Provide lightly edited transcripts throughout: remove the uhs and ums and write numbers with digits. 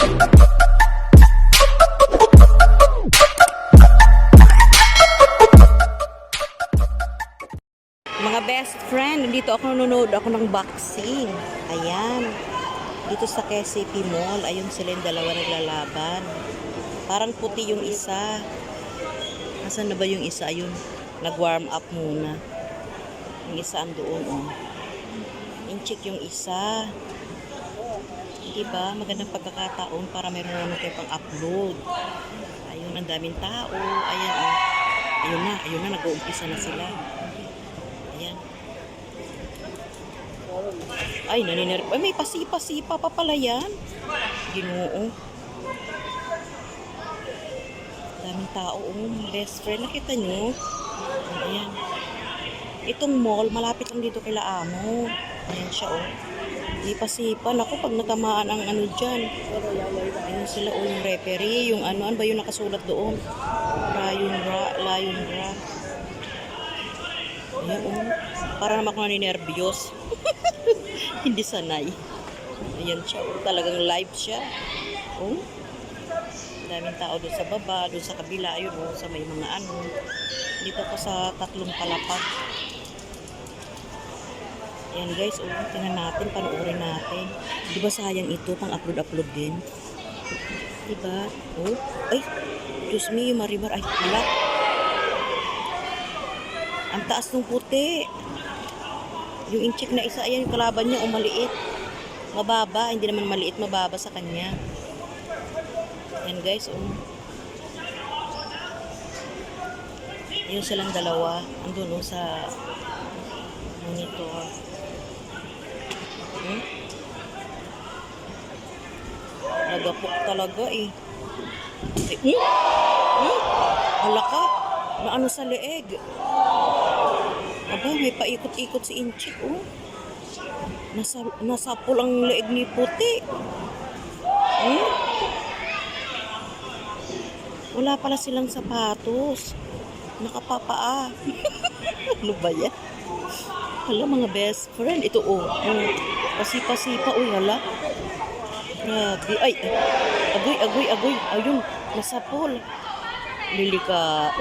Mga best friend, dito ako nanonood ako ng boxing. Ayan. Dito sa KCP Mall, ayun sila yung dalawa naglalaban. Parang puti yung isa. Nasaan na ba yung isa? Ayun, nag-warm up muna. Yung isa andoon, oh. In-check yung isa. Diba? Magandang pagkakataon para meron naman kayo pang upload. Ayun, ang daming tao. Ayan, oh. Ayun na, nag-uumpisa na sila. Ayan. Ay, naninirip. Ay, may pasipa-sipa pa pala yan. Ginoo. Daming tao, oh. Best friend. Nakita nyo? Ayan. Itong mall, malapit lang dito kila Amo. Ayan siya, oh. Di pasipa. Naku, pag natamaan ang ano dyan. Ayun sila, oh, yung referee. Yung ano ba yung nakasulat doon? Lion Ra. Ayan, oh. Para naman ako naninervyos. Hindi sanay. Ayan siya, oh. Talagang live siya. Oh. Daming tao doon sa baba, doon sa kabila. Ayun, oh, sa may mga ano. Dito ako sa tatlong palapag. Ayan guys, oh, tingnan natin, panoorin natin. Di ba sayang ito, pang upload din? Di ba? Oh, ay, Diyos me, yung Marimar, ay, wala. Ang taas ng puti. Yung inchik na isa, ayan, yung kalaban niya, maliit. Mababa, hindi naman maliit, mababa sa kanya. Ayan guys, oh. Ayun silang dalawa, andun, oh, sa monitor. Nagapok talaga eh. Hala ka. Naano sa leeg. Aba, may paikot-ikot si Inchik, oh. Nasapol ang leeg ni Puti. Wala pala silang sapatos. Nakapapaa. Ano ba yan? Hala, mga best friend. Ito, oh. Pasipa-sipa, oh, hala. Grabe. Ay, agoy. Ayun, nasapol. Lilika.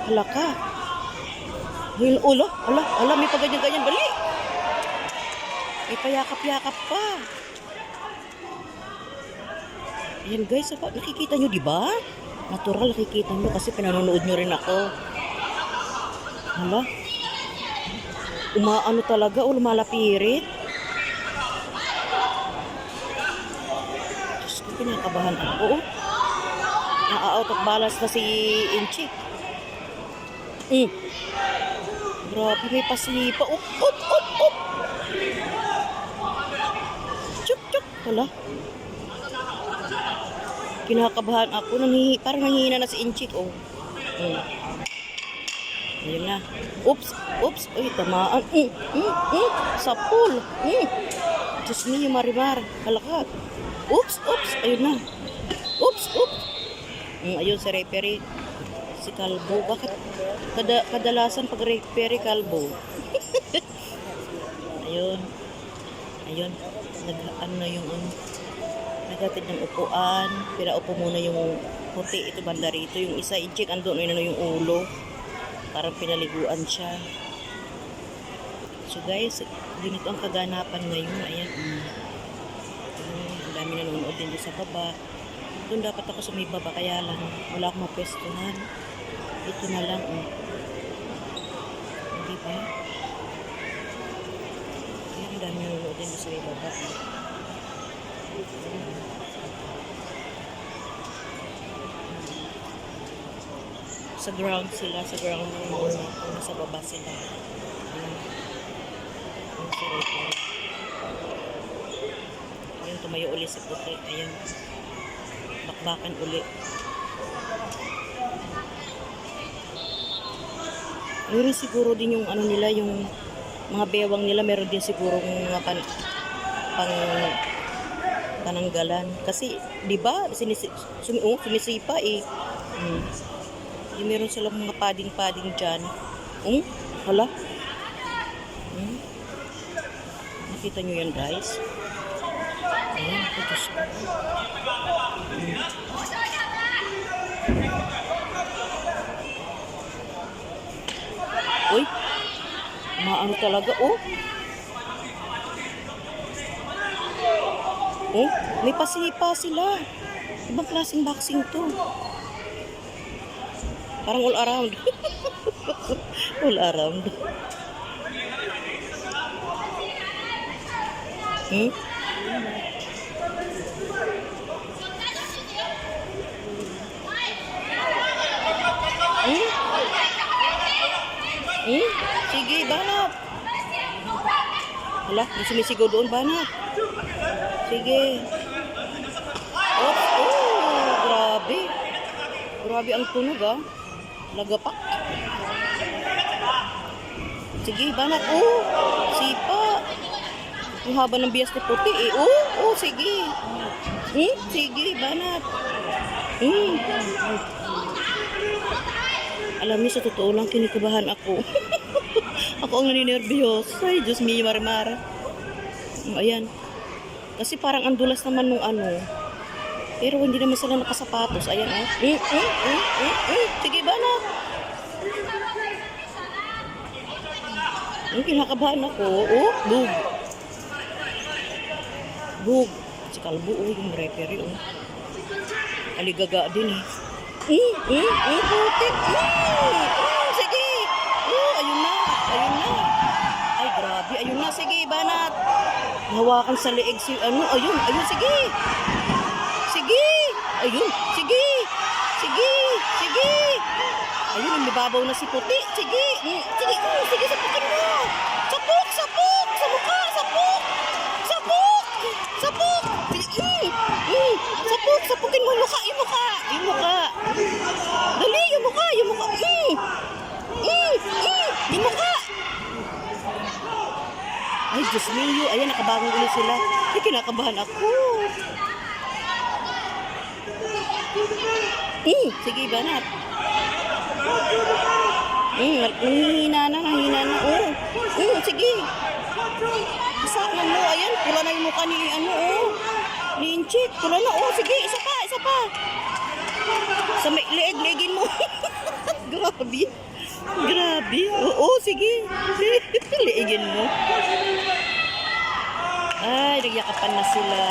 Hala ka. Hala, may paganyan-ganyan. Bali. May payakap-yakap pa. Ayan guys, nakikita nyo, di ba? Natural, nakikita nyo kasi pinanonood nyo rin ako. Hala. Umaano talaga, lumalapirit. Diyos ko, pinakabahan ako. Na-out of balance na si Inchik. Grabe, may pasipa. Up. Chuk. Hala. Kinakabahan ako. Parang nanghihina na si Inchik, oh. Ayun na. Oops. Uy, tamaan. Sapul. Diyos me, yung Marimar. Halaka. Oops. Ayun na. Oops. Ayun, si referee. Si Kalbo. Bakit? Kadalasan pag referee, Kalbo. Ayun. Ano na yung nagatid ng upuan. Pinaupo muna yung puti. Ito banda rito. Yung isa, Inchik, andun yung ulo. Parang pinaliguan siya. So guys, ganito ang kaganapan ngayon. Ayan. Ang dami nanonood din sa baba. Doon dapat ako sa may baba. Kaya lang, wala akong mapwestuhan. Ito na lang. Hindi ba? Ayan, ang dami nanonood din sa may baba. Sa ground sila, sa ground nasa baba sila. Ayun, tumayo uli si Puti. Ayun, bakbakan uli. Meron siguro din yung ano nila, yung mga bewang nila, meron din siguro mga pananggalan. Kasi, di ba, sumisipa eh. Meron silang mga pading-pading dyan. Hala. Nakita nyo yan guys. Ayan, ako Diyos ko. Uy, maano talaga, oh. Oh, may pasipa sila. Ibang klaseng boxing to. Parang all around. All around. Hmm? Hmm? Hmm? Sige, banat. Hala, may sumisigaw doon, banat. Sige. Oh, oh, grabe. Grabe ang tunog, ah. Lagapak. Sige, banat. Oh, sipa. Ang haba ng bias ni puti, eh. Oh, oh, sige. Sige, banat. Alam niyo, sa totoo lang, kinikabahan ako. Ako ang naninervyos. Ay, Diyos me, Marimar. Ayan. Kasi parang ang dulas naman nung ano. Pero hindi naman sila nakasapatos. Ayan, oh. Sige, banat. Kinakabahan ako. Oh, bug. Bug. Si Kalbo, oh, yung referee, oh. Aligaga din, eh. Putik. Sige. Oh, ayun na. Ayun na. Ay, grabe. Ayun na. Sige, banat. Hawakan sa leeg si, ano, ayun. Ayun, sige. Sige. Ayun. Sige. Sige. Sige. Ayun, umibabaw na si puti. Sige. Sige. Sige, sapukin mo. Sapuk. Sapuk. Sa mukha. Sapuk. Sapuk. Sapuk. Sige. Sapuk. Sapukin mo yung mukha. Yung mukha. Yung mukha. Dali, yung mukha. Yung mukha. Yung mukha. Ay, Diyos mio. Ayan, nakabangon ulit sila. Ay, kinakabahan ako. Sige, banat. Hina na. Sige. Isama mo. Ayan, pula na yung mukha ni, ano, oh. Ni Inchik. Pula na, oh. Sige, isa pa. Sa leegin mo. Grabe. Oo, sige. Leegin mo. Ay, nagyakapan na sila.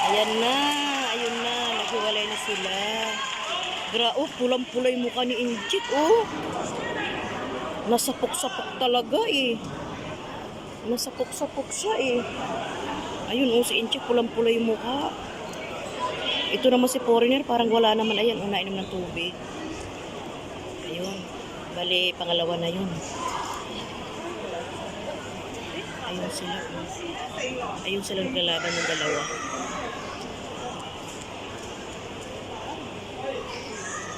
Ayan na. Naghiwalay na sila. Pulang-pula yung mukha ni Inchik, oh. Nasapok-sapok talaga, eh. Nasapok-sapok siya, eh. Ayun, oh, si Inchik, pulang-pula yung mukha. Ito naman si foreigner, parang wala naman. Ayan, nainom ng tubig. Ayun. Bali, pangalawa na yun. Ayun sila. Ayun sila naglalaban ng dalawa.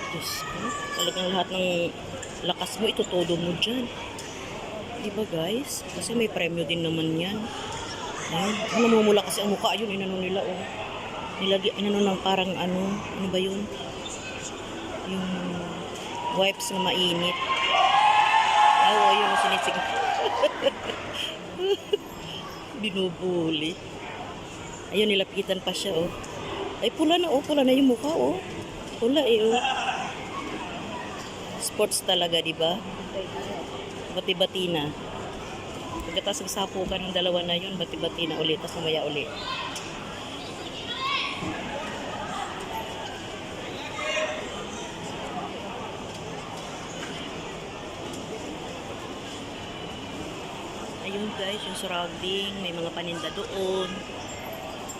Diyos ko. Talagang lahat ng lakas mo, itutodo mo dyan. Diba, guys? Kasi may premyo din naman yan. Ayun. Namumula kasi ang mukha. Ayun, inano nila, oh. Inano ng parang ano ba yun? Yung wipes na mainit. Oh, ayun, sinisig. Binubuli. Ayun, nilapitan pa siya, oh. Ay, pula na yung mukha, oh. Pula, eh, oh. Sports talaga, diba? Bati-bati na. Pagkatapos nagsapukan ng dalawa na yun, bati-bati na ulit, tapos sumaya ulit. Ayun guys, yung surrounding, may mga paninda doon.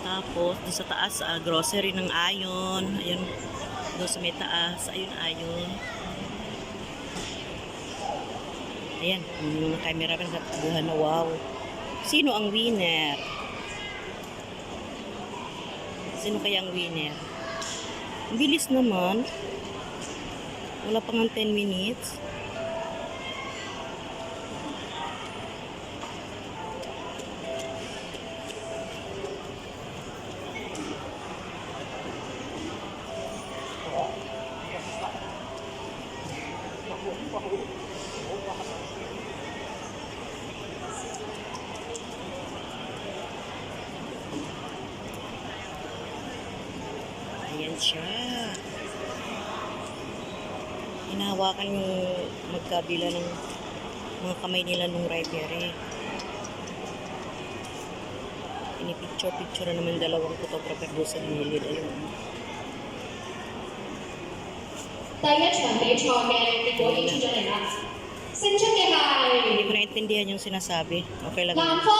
Tapos, doon sa taas, grocery ng Ayon. Ayun, doon sa may taas, ayun, Ayon. Ayan, yung mga camera rin sa tabuhan na wow. Sino ang winner? Sino kaya ang winner? Bilis naman. Wala pang 10 minutes. siya. Hinahawakan yung magkabila ng mga kamay nila nung referee. Pinipicture-picture naman dalawang photographer doon sa gilid. Ayun. 第一場比賽嘅結果已經出咗嚟啦。勝出嘅 Hindi 係 ko naintindihan yung sinasabi. Okay lang. 南方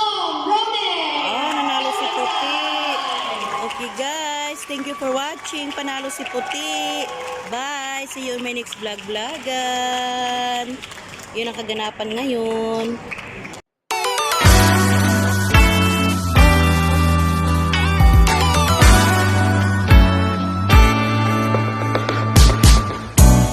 Roman。 Nanalo si Puti. Okay guys, thank you for watching. Panalo si Puti. Bye. See you in my next vlog-vlogan. Yun ang kaganapan ngayon.